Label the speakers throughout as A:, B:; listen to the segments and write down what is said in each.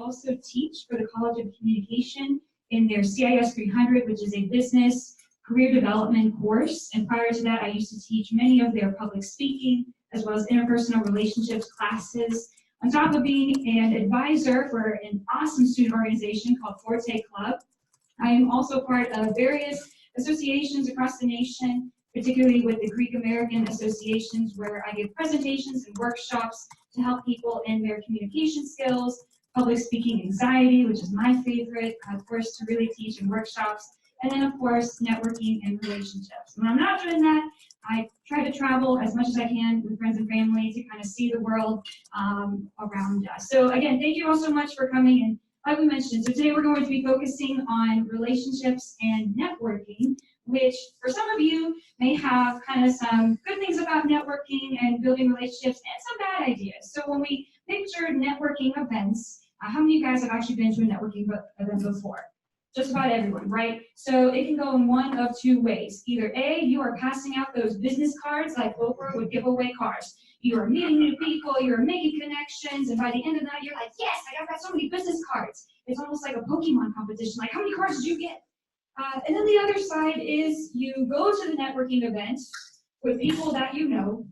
A: also teach for the College of Communication in their CIS 300, which is a business career development course. And prior to that, I used to teach many of their public speaking as well as interpersonal relationships classes. On top of being an advisor for an awesome student organization called Forte Club, I am also part of various associations across the nation, particularly with the Greek American associations, where I give presentations and workshops to help people in their communication skills, public speaking anxiety, which is my favorite, of course, to really teach in workshops, and then, of course, networking and relationships. When I'm not doing that, I try to travel as much as I can with friends and family to kind of see the world around us. So again, thank you all so much for coming. And like we mentioned, so today we're going to be focusing on relationships and networking, which for some of you may have kind of some good things about networking and building relationships and some bad ideas. So when we picture networking events, how many of you guys have actually been to a networking event before? Just about everyone, right? So it can go in one of two ways. Either A, you are passing out those business cards like Oprah would give away cars. You are meeting new people, you're making connections, and by the end of the night, you're like, yes, I got so many business cards. It's almost like a Pokemon competition. Like, how many cards did you get? And then the other side is you go to the networking event with people that you know.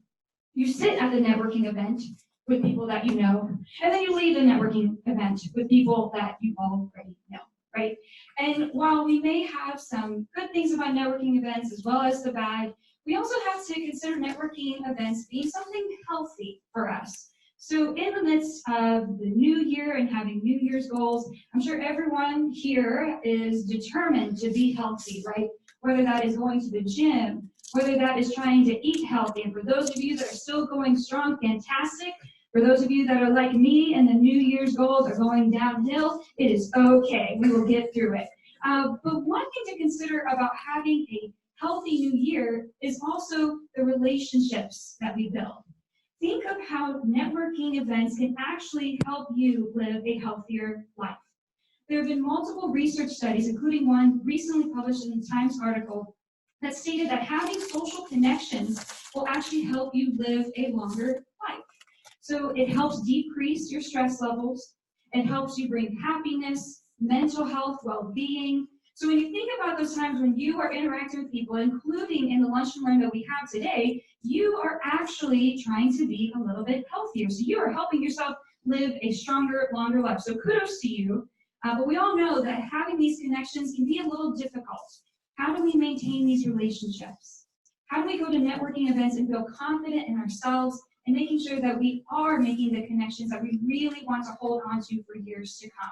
A: You sit at the networking event with people that you know, and then you leave the networking event with people that you already know. Right? And while we may have some good things about networking events as well as the bad, we also have to consider networking events being something healthy for us. So in the midst of the new year and having New Year's goals, I'm sure everyone here is determined to be healthy, right? Whether that is going to the gym, whether that is trying to eat healthy. And for those of you that are still going strong, fantastic. For those of you that are like me and the New Year's goals are going downhill, it is okay. We will get through it. But one thing to consider about having a healthy new year is also the relationships that we build. Think of how networking events can actually help you live a healthier life. There have been multiple research studies, including one recently published in the Times article, that stated that having social connections will actually help you live a longer life. So it helps decrease your stress levels. It helps you bring happiness, mental health, well-being. So when you think about those times when you are interacting with people, including in the lunch and learn that we have today, you are actually trying to be a little bit healthier. So you are helping yourself live a stronger, longer life. So kudos to you. But we all know that having these connections can be a little difficult. How do we maintain these relationships? How do we go to networking events and feel confident in ourselves and making sure that we are making the connections that we really want to hold on to for years to come?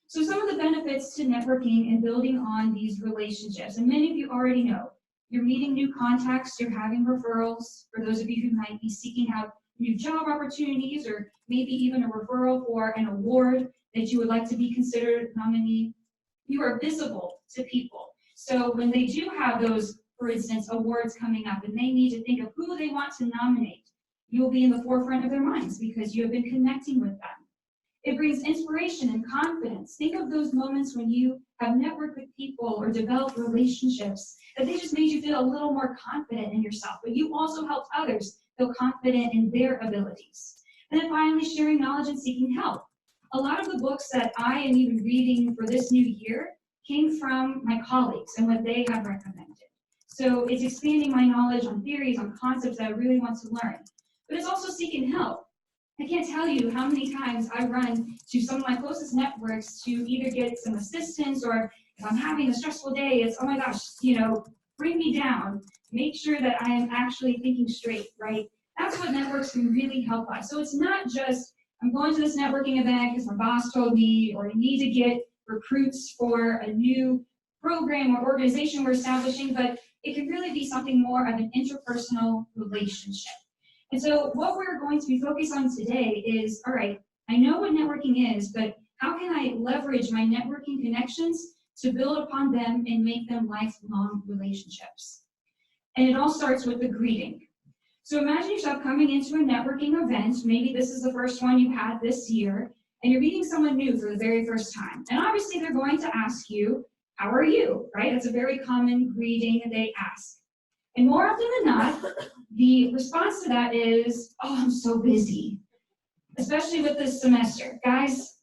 A: So some of the benefits to networking and building on these relationships, and many of you already know, you're meeting new contacts, you're having referrals. For those of you who might be seeking out new job opportunities or maybe even a referral for an award that you would like to be considered nominee, you are visible to people. So when they do have those, for instance, awards coming up and they need to think of who they want to nominate, you will be in the forefront of their minds because you have been connecting with them. It brings inspiration and confidence. Think of those moments when you have networked with people or developed relationships that they just made you feel a little more confident in yourself, but you also helped others feel confident in their abilities. And then finally, sharing knowledge and seeking help. A lot of the books that I am even reading for this new year came from my colleagues and what they have recommended. So it's expanding my knowledge on theories, on concepts that I really want to learn. But it's also seeking help. I can't tell you how many times I run to some of my closest networks to either get some assistance, or if I'm having a stressful day, it's, oh my gosh, bring me down. Make sure that I am actually thinking straight, right? That's what networks can really help us. So it's not just, I'm going to this networking event because my boss told me, or I need to get recruits for a new program or organization we're establishing, but it can really be something more of an interpersonal relationship. And so what we're going to be focused on today is, all right, I know what networking is, but how can I leverage my networking connections to build upon them and make them lifelong relationships? And it all starts with the greeting. So imagine yourself coming into a networking event. Maybe this is the first one you had this year, and you're meeting someone new for the very first time. And obviously they're going to ask you, how are you, right? That's a very common greeting they ask. And more often than not, the response to that is, oh, I'm so busy, especially with this semester. Guys,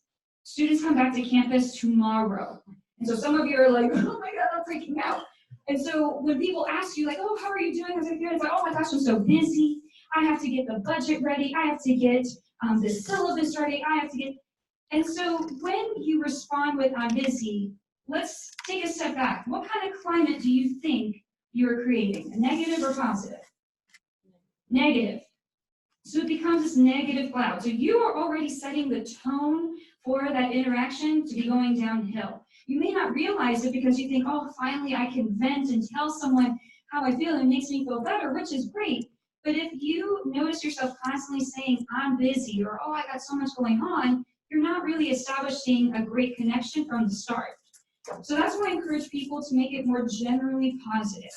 A: Students come back to campus tomorrow. And so some of you are like, oh my God, I'm freaking out. And so when people ask you, like, oh, how are you doing? I was like, good. It's like, oh my gosh, I'm so busy. I have to get the budget ready. I have to get the syllabus ready. I have to get. And so when you respond with, I'm busy, let's take a step back. What kind of climate do you think you're creating? A negative or positive? Negative. So it becomes this negative cloud. So you are already setting the tone for that interaction to be going downhill. You may not realize it because you think, oh, finally I can vent and tell someone how I feel and it makes me feel better, which is great. But if you notice yourself constantly saying, I'm busy, or oh, I got so much going on, you're not really establishing a great connection from the start. So that's why I encourage people to make it more generally positive.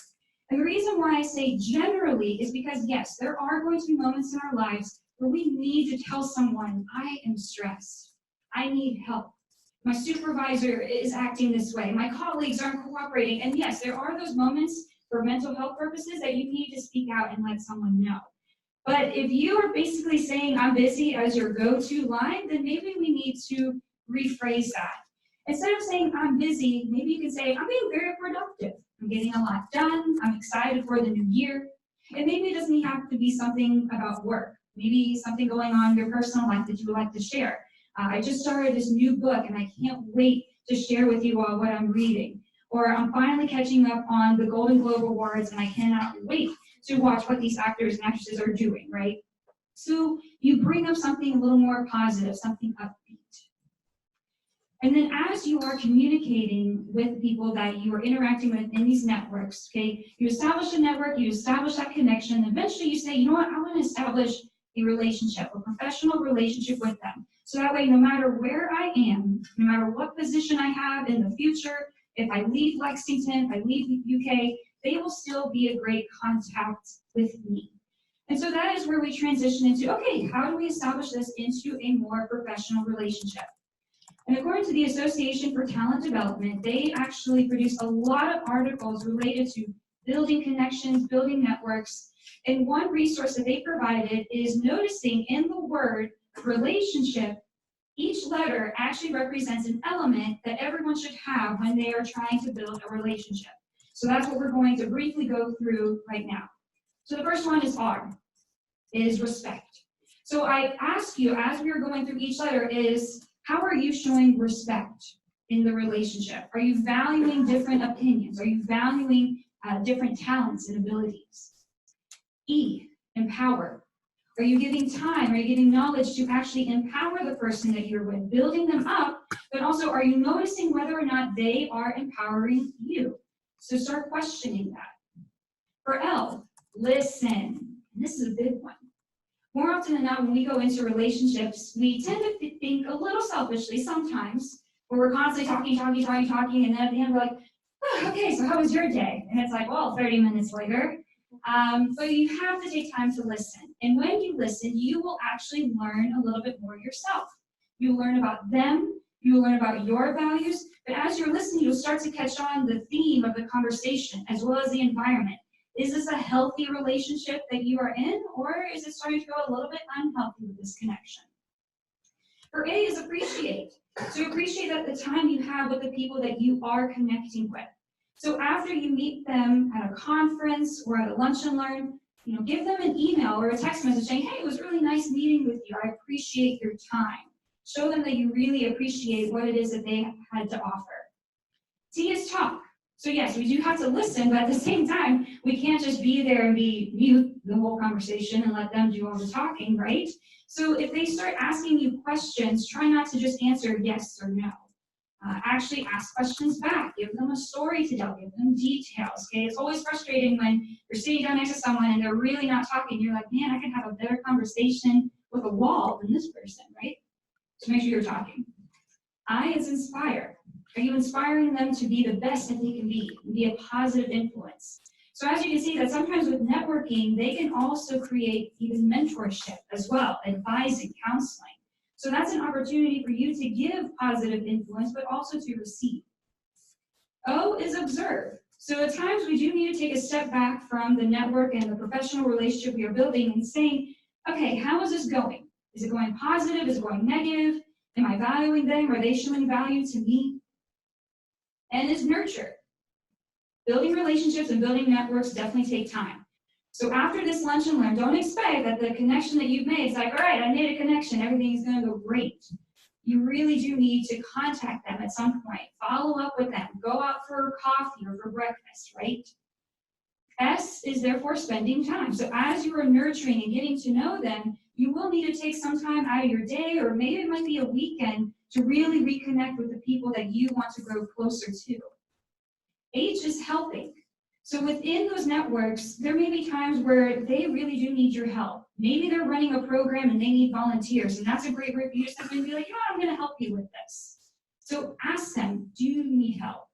A: And the reason why I say generally is because, yes, there are going to be moments in our lives where we need to tell someone, I am stressed. I need help. My supervisor is acting this way. My colleagues aren't cooperating. And yes, there are those moments for mental health purposes that you need to speak out and let someone know. But if you are basically saying I'm busy as your go-to line, then maybe we need to rephrase that. Instead of saying I'm busy, maybe you can say I'm being very productive. I'm getting a lot done. I'm excited for the new year. And maybe it doesn't have to be something about work. Maybe something going on in your personal life that you would like to share. I just started this new book and I can't wait to share with you all what I'm reading. Or I'm finally catching up on the Golden Globe Awards and I cannot wait to watch what these actors and actresses are doing, right? So you bring up something a little more positive, something upbeat. And then as you are communicating with people that you are interacting with in these networks, okay, you establish a network, you establish that connection, and eventually you say, you know what, I want to establish a relationship, a professional relationship with them. So that way, no matter where I am, no matter what position I have in the future, if I leave Lexington, if I leave the UK, they will still be a great contact with me. And so that is where we transition into, okay, how do we establish this into a more professional relationship? And according to the Association for Talent Development, they actually produce a lot of articles related to building connections, building networks. And one resource that they provided is noticing in the word relationship, each letter actually represents an element that everyone should have when they are trying to build a relationship. So that's what we're going to briefly go through right now. So the first one is R, is respect. So I ask you, as we are going through each letter, is how are you showing respect in the relationship? Are you valuing different opinions? Are you valuing different talents and abilities? E, empower. Are you giving time? Are you giving knowledge to actually empower the person that you're with, building them up, but also are you noticing whether or not they are empowering you? So start questioning that. For L, listen. And this is a big one. More often than not, when we go into relationships, we tend to think a little selfishly sometimes, where we're constantly talking, and then at the end we're like, oh, okay, so how was your day? And it's like, well, 30 minutes later. But you have to take time to listen. And when you listen, you will actually learn a little bit more yourself. You'll learn about them, you'll learn about your values, but as you're listening, you'll start to catch on the theme of the conversation, as well as the environment. Is this a healthy relationship that you are in, or is it starting to go a little bit unhealthy with this connection? For A is appreciate. So appreciate that the time you have with the people that you are connecting with. So after you meet them at a conference or at a lunch and learn, give them an email or a text message saying, hey, it was really nice meeting with you. I appreciate your time. Show them that you really appreciate what it is that they had to offer. T is talk. So yes, we do have to listen, but at the same time, we can't just be there and be mute the whole conversation and let them do all the talking, right? So if they start asking you questions, try not to just answer yes or no. Actually ask questions back. Give them a story to tell. Give them details. Okay, it's always frustrating when you're sitting down next to someone and they're really not talking. You're like, man, I could have a better conversation with a wall than this person, right? So make sure you're talking. I is inspire. Are you inspiring them to be the best that they can be a positive influence? So as you can see that sometimes with networking, they can also create even mentorship as well, advising, counseling. So that's an opportunity for you to give positive influence, but also to receive. O is observe. So at times we do need to take a step back from the network and the professional relationship we are building and saying, okay, how is this going? Is it going positive? Is it going negative? Am I valuing them? Are they showing value to me? And it's nurture. Building relationships and building networks definitely take time. So after this lunch and learn, don't expect that the connection that you've made is like, all right, I made a connection, everything's gonna go great. You really do need to contact them at some point, follow up with them, go out for coffee or for breakfast, right? S is therefore spending time. So as you are nurturing and getting to know them, you will need to take some time out of your day, or maybe it might be a weekend, to really reconnect with the people that you want to grow closer to. H is helping. So within those networks, there may be times where they really do need your help. Maybe they're running a program and they need volunteers, and that's a great way for you to step in and be like, you know what, I'm going to help you with this. So ask them, do you need help?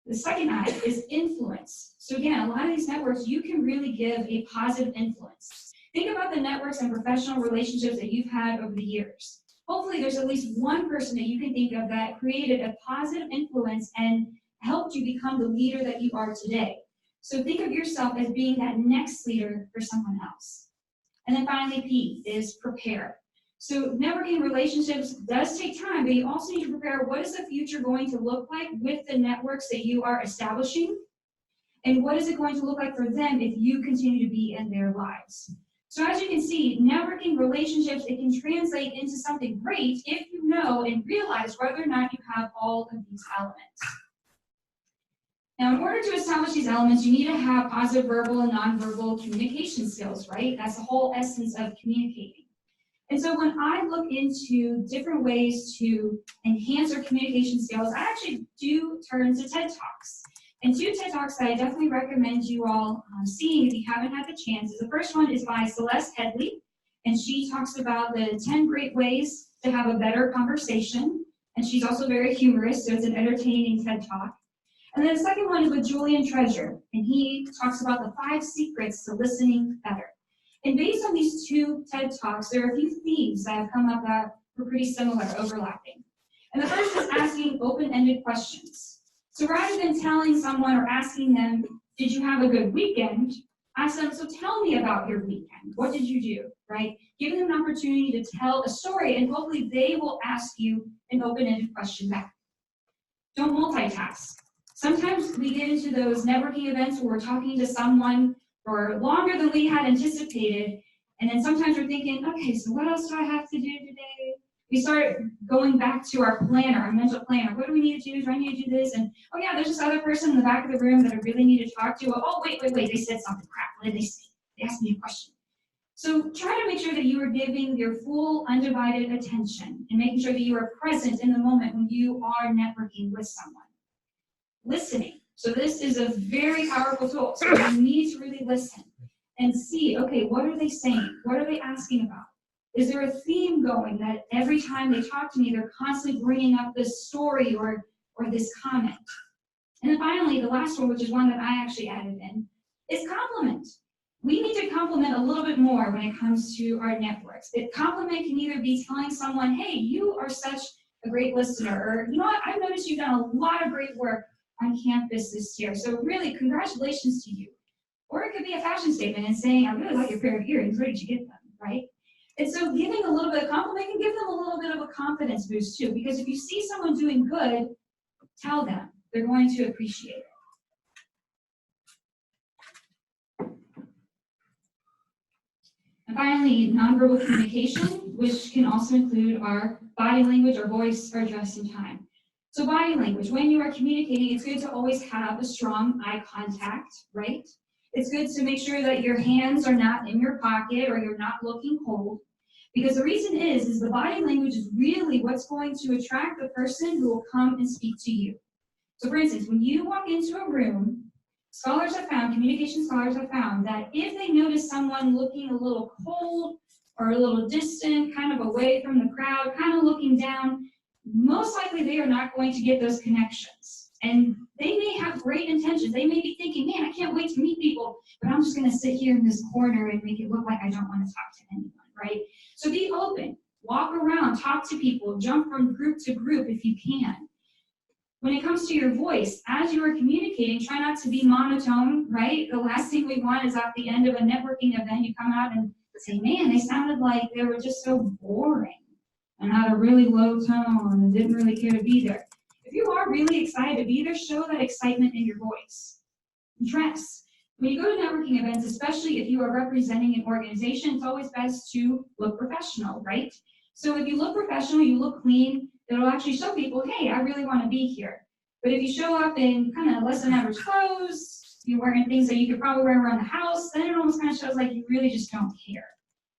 A: The second I is influence. So again, a lot of these networks, you can really give a positive influence. Think about the networks and professional relationships that you've had over the years. Hopefully there's at least one person that you can think of that created a positive influence and helped you become the leader that you are today. So think of yourself as being that next leader for someone else. And then finally, P is prepare. So networking relationships does take time, but you also need to prepare what is the future going to look like with the networks that you are establishing, and what is it going to look like for them if you continue to be in their lives. So as you can see, networking relationships, it can translate into something great if you know and realize whether or not you have all of these elements. Now, in order to establish these elements, you need to have positive verbal and nonverbal communication skills, right? That's the whole essence of communicating. And so when I look into different ways to enhance our communication skills, I actually do turn to TED Talks. And two TED Talks that I definitely recommend you all seeing if you haven't had the chance. The first one is by Celeste Headley, and she talks about the 10 great ways to have a better conversation. And she's also very humorous, so it's an entertaining TED Talk. And then the second one is with Julian Treasure, and he talks about the 5 secrets to listening better. And based on these two TED Talks, there are a few themes that have come up that were pretty similar, overlapping. And the first is asking open-ended questions. So rather than telling someone or asking them, did you have a good weekend? Ask them, so tell me about your weekend. What did you do, right? Giving them an opportunity to tell a story, and hopefully they will ask you an open-ended question back. Don't multitask. Sometimes we get into those networking events where we're talking to someone for longer than we had anticipated, and then sometimes we're thinking, okay, so what else do I have to do today? We start going back to our planner, our mental planner. What do we need to do? Do I need to do this? And, oh yeah, there's this other person in the back of the room that I really need to talk to. Oh, wait, they said something, crap, what did they say? They asked me a question. So try to make sure that you are giving your full undivided attention and making sure that you are present in the moment when you are networking with someone. Listening. So this is a very powerful tool. So you need to really listen and see, okay, what are they saying? What are they asking about? Is there a theme going that every time they talk to me, they're constantly bringing up this story or this comment? And then finally, the last one, which is one that I actually added in, is compliment. We need to compliment a little bit more when it comes to our networks. Compliment can either be telling someone, hey, you are such a great listener, or you know what, I've noticed you've done a lot of great work on campus this year, so really, congratulations to you. Or it could be a fashion statement and saying, I really like your pair of earrings, where did you get them, right? And so giving a little bit of compliment can give them a little bit of a confidence boost too, because if you see someone doing good, tell them. They're going to appreciate it. And finally, nonverbal communication, which can also include our body language, our voice, our dress, and time. So body language, when you are communicating, it's good to always have a strong eye contact, right? It's good to make sure that your hands are not in your pocket or you're not looking cold. Because the reason is the body language is really what's going to attract the person who will come and speak to you. So for instance, when you walk into a room, communication scholars have found that if they notice someone looking a little cold or a little distant, kind of away from the crowd, kind of looking down, most likely they are not going to get those connections. And they may have great intentions. They may be thinking, man, I can't wait to meet people, but I'm just going to sit here in this corner and make it look like I don't want to talk to anyone, right? So be open, walk around, talk to people, jump from group to group if you can. When it comes to your voice, as you are communicating, try not to be monotone, right? The last thing we want is at the end of a networking event, you come out and say, man, they sounded like they were just so boring. and had a really low tone and didn't really care to be there. If you are really excited to be there, show that excitement in your voice. Dress. When you go to networking events, especially if you are representing an organization, it's always best to look professional, right? So if you look professional, you look clean, it'll actually show people, hey, I really want to be here. But if you show up in kind of less than average clothes, you're wearing things that you could probably wear around the house, then it almost kind of shows like you really just don't care.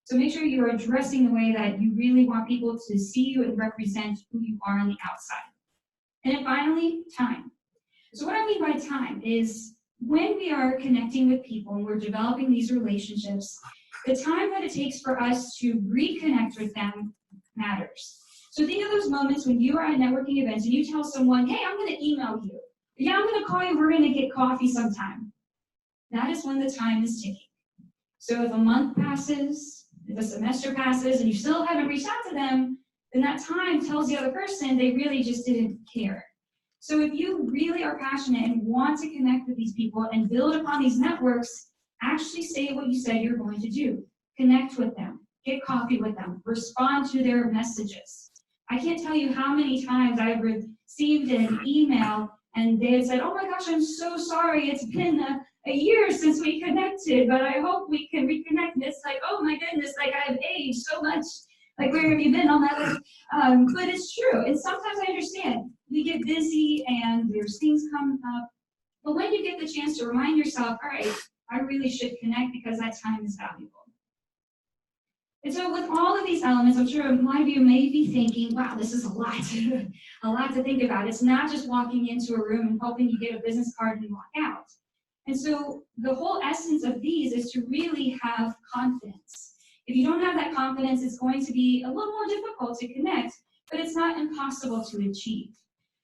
A: So make sure you are dressing the way that you really want people to see you and represent who you are on the outside. And then finally, time. So what I mean by time is when we are connecting with people and we're developing these relationships, the time that it takes for us to reconnect with them matters. So think of those moments when you are at networking events and you tell someone, hey, I'm going to email you. Yeah, I'm going to call you. We're going to get coffee sometime. That is when the time is ticking. So if a month passes, if a semester passes, and you still haven't reached out to them, then that time tells the other person they really just didn't care. So if you really are passionate and want to connect with these people and build upon these networks, actually say what you said you're going to do. Connect with them. Get coffee with them. Respond to their messages. I can't tell you how many times I've received an email and they had said, oh my gosh, I'm so sorry. It's been a year since we connected, but I hope we can reconnect. And it's like, oh my goodness, like I've aged so much. Like, where have you been on that? But it's true. And sometimes I understand. We get busy and there's things come up. But when you get the chance to remind yourself, all right, I really should connect because that time is valuable. And so with all of these elements, I'm sure a lot of you may be thinking, wow, this is a lot to think about. It's not just walking into a room and hoping you get a business card and walk out. And so the whole essence of these is to really have confidence. If you don't have that confidence, it's going to be a little more difficult to connect, but it's not impossible to achieve.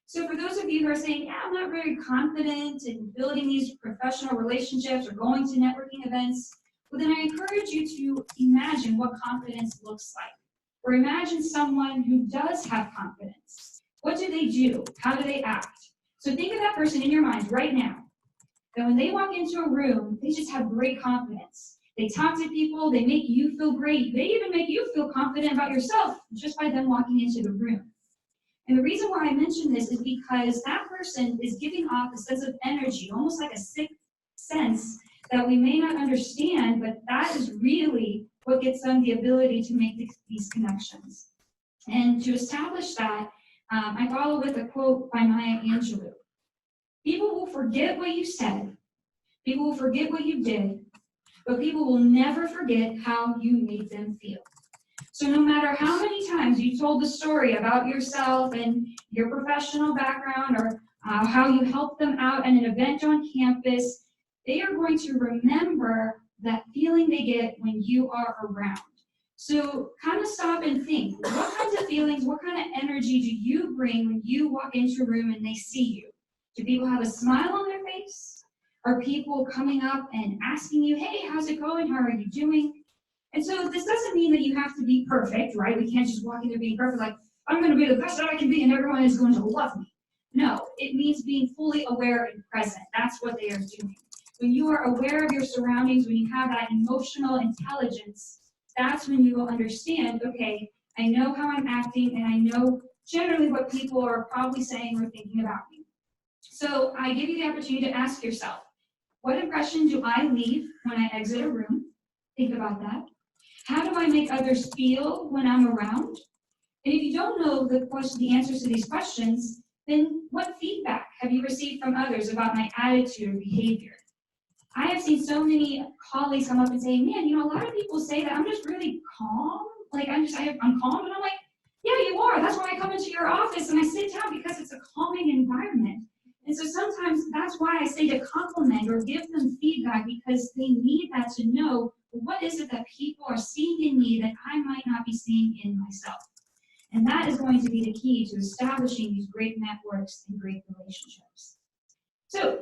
A: So for those of you who are saying, yeah, I'm not very confident in building these professional relationships or going to networking events, well, then I encourage you to imagine what confidence looks like. Or imagine someone who does have confidence. What do they do? How do they act? So think of that person in your mind right now. That when they walk into a room, they just have great confidence. They talk to people, they make you feel great. They even make you feel confident about yourself just by them walking into the room. And the reason why I mention this is because that person is giving off a sense of energy, almost like a sixth sense that we may not understand, but that is really what gets them the ability to make these connections. And to establish that, I follow with a quote by Maya Angelou. People will forget what you said, people will forget what you did, but people will never forget how you made them feel. So no matter how many times you told the story about yourself and your professional background or how you helped them out at an event on campus, they are going to remember that feeling they get when you are around. So kind of stop and think, what kinds of feelings, what kind of energy do you bring when you walk into a room and they see you? Do people have a smile on their face? Are people coming up and asking you, hey, how's it going? How are you doing? And so this doesn't mean that you have to be perfect, right? We can't just walk in there being perfect, like, I'm going to be the best that I can be and everyone is going to love me. No, it means being fully aware and present. That's what they are doing. When you are aware of your surroundings, when you have that emotional intelligence, that's when you will understand, okay, I know how I'm acting and I know generally what people are probably saying or thinking about me. So I give you the opportunity to ask yourself, what impression do I leave when I exit a room? Think about that. How do I make others feel when I'm around? And if you don't know the answers to these questions, then what feedback have you received from others about my attitude or behavior? I have seen so many colleagues come up and say, man, a lot of people say that I'm just really calm. Like, I'm calm. And I'm like, yeah, you are. That's why I come into your office and I sit down because it's a calming environment. And so sometimes that's why I say to compliment or give them feedback because they need that to know what is it that people are seeing in me that I might not be seeing in myself. And that is going to be the key to establishing these great networks and great relationships. So,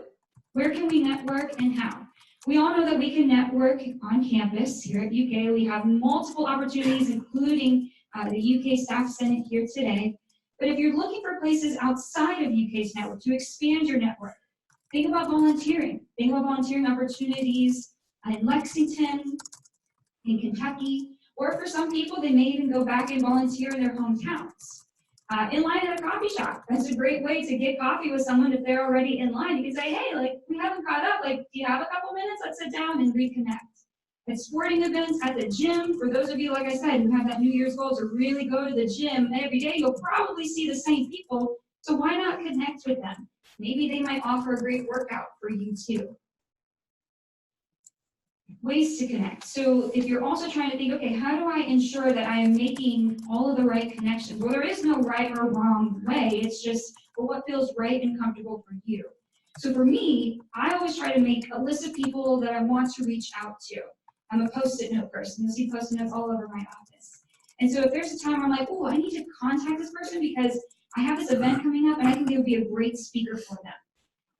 A: where can we network and how? We all know that we can network on campus here at UK. We have multiple opportunities, including the UK Staff Senate here today. But if you're looking for places outside of UK's network to expand your network, think about volunteering. Think about volunteering opportunities in Lexington, in Kentucky, Or for some people, they may even go back and volunteer in their hometowns. In line at a coffee shop, that's a great way to get coffee with someone if they're already in line. You can say, hey, like, we haven't caught up, like, do you have a couple minutes? Let's sit down and reconnect. At sporting events, at the gym, for those of you, like I said, who have that New Year's goal to really go to the gym every day, you'll probably see the same people, so why not connect with them? Maybe they might offer a great workout for you too. Ways to connect. So if you're also trying to think, okay, how do I ensure that I am making all of the right connections? Well, there is no right or wrong way. It's just, well, what feels right and comfortable for you. So for me, I always try to make a list of people that I want to reach out to. I'm a Post-it note person. You'll see Post-it notes all over my office. And so if there's a time where I'm like, oh, I need to contact this person because I have this event coming up and I think they would be a great speaker for them.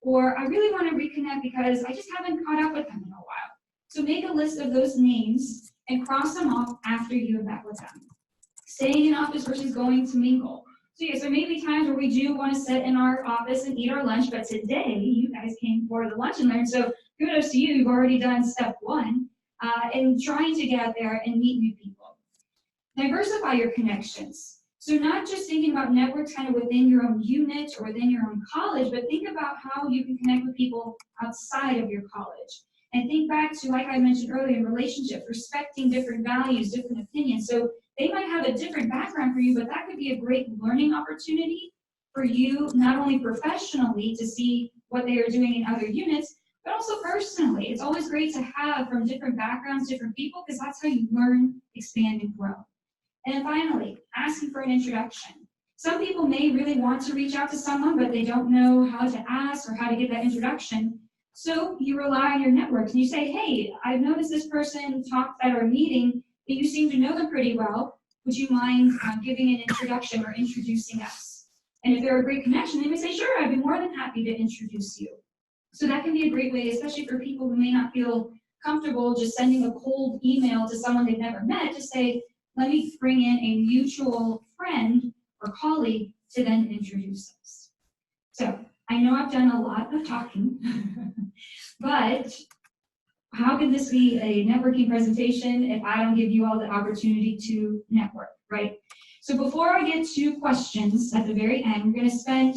A: Or I really want to reconnect because I just haven't caught up with them in a while. So make a list of those names and cross them off after you have met with them. Staying in office versus going to mingle. So yeah, so maybe times where we do want to sit in our office and eat our lunch, but today you guys came for the lunch and learn. So kudos to you, you've already done step one in trying to get out there and meet new people. Diversify your connections. So not just thinking about networks kind of within your own unit or within your own college, but think about how you can connect with people outside of your college. And think back to, like I mentioned earlier, in relationships, respecting different values, different opinions. So they might have a different background for you, but that could be a great learning opportunity for you, not only professionally to see what they are doing in other units, but also personally. It's always great to have from different backgrounds, different people, because that's how you learn, expand, and grow. And then finally, asking for an introduction. Some people may really want to reach out to someone, but they don't know how to ask or how to get that introduction. So you rely on your networks and you say, hey, I've noticed this person talked at our meeting, and you seem to know them pretty well. Would you mind giving an introduction or introducing us? And if they're a great connection, they may say, sure, I'd be more than happy to introduce you. So that can be a great way, especially for people who may not feel comfortable just sending a cold email to someone they've never met, to say, let me bring in a mutual friend or colleague to then introduce us. So I know I've done a lot of talking, but how could this be a networking presentation if I don't give you all the opportunity to network, right? So before I get to questions at the very end, we're going to spend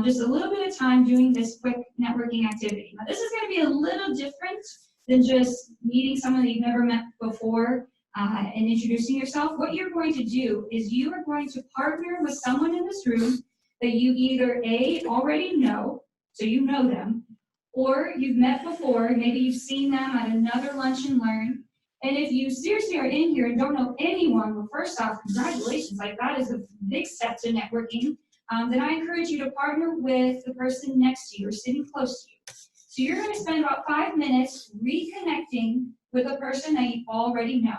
A: just a little bit of time doing this quick networking activity. Now, this is going to be a little different than just meeting someone that you've never met before and introducing yourself. What you're going to do is you are going to partner with someone in this room that you either A, already know, so you know them, or you've met before, maybe you've seen them at another lunch and learn. And if you seriously are in here and don't know anyone, well, first off, congratulations, like that is a big step to networking. Then I encourage you to partner with the person next to you or sitting close to you. So you're going to spend about 5 minutes reconnecting with a person that you already know.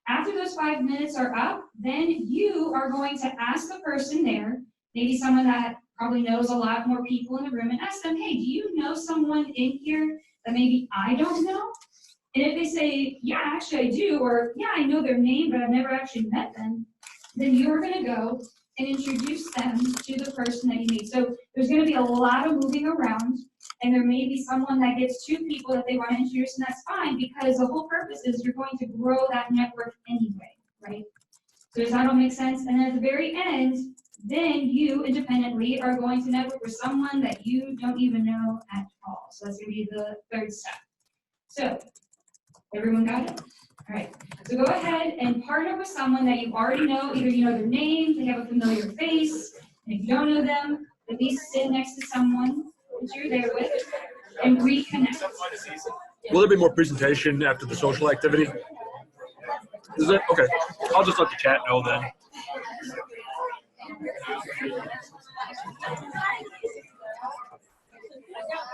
A: After those 5 minutes are up, then you are going to ask the person there, maybe someone that probably knows a lot more people in the room, and ask them, hey, do you know someone in here that maybe I don't know? And if they say, yeah, actually I do, or yeah, I know their name, but I've never actually met them, then you're going to go and introduce them to the person that you meet. So there's going to be a lot of moving around, and there may be someone that gets 2 people that they want to introduce, and that's fine, because the whole purpose is you're going to grow that network anyway, right? So does that all make sense? And then at the very end, then you independently are going to network with someone that you don't even know at all. So that's going to be the 3rd step. So everyone got it? All right. So go ahead and partner with someone that you already know. Either you know their name, they have a familiar face, and if you don't know them, at least sit next to someone that you're there with and reconnect.
B: Will there be more presentation after the social activity? Is it? Okay. I'll just let the chat know then.